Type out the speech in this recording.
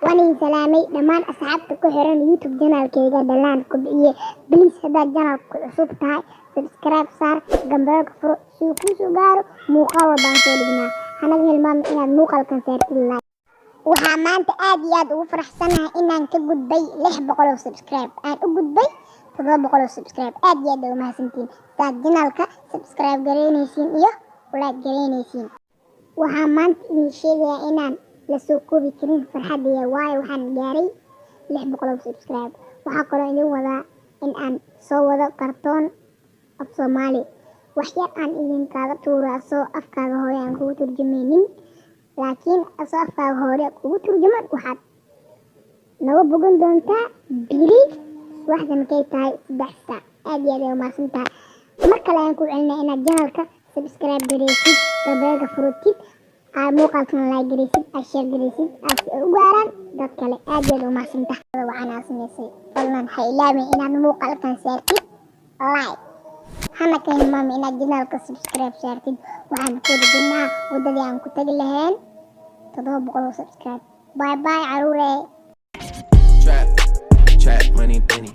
وأنا سلامي دمان أصحابتك كحران يوتيوب جنال كيغا دلان كبعية بليس هدا جنال كعصوب تاي سبسكرايب صار جنبالك فرو سوكو سوغارو موقع وبانسو لبنا هنغي المام إنا موقع الكنسير الله waxaa maanta aad iyo aad ugu faraxsanahay inaan ka gudbay 600 oo subscribe aan u gudbay 700 oo subscribe aad iyo aad ugu mahadsantiin taad janaalka subscribe gareynaysiin iyo like gareynaysiin waxaa maanta idin sheegayaa inaan la soo koobi karin farxadayda waayo waxaan gaaray 600 oo subscribe waxaa kaloo idin wadaa in aan soo wado kartoon af Soomaali wax yar aan idin kaaga tuuraa soo afkaaga hooyo aan kugu turjumaynin laakiin afkaaga hore kugu turjuman waxaad naga bogan doontaa biri waxdan kay tahay 3 saac aad iyo aad u mahadsantahay mar kale aan ku celinaa inaad janaalka subscribe gareysid gabadha furutid muuqaalkan like gareysid share gareysid u gaaran dad kale aad iyo aad u mahadsantahay waxaan aasinaysay fadlan ha ilaawin inaad muuqaalkan saartid like hana ka hilmaami inaad janaalka subscribe saartid waxaan ku dhignaa wadadii aan ku tagi lahayn 700 subscribe bye bye caruure Trap money penny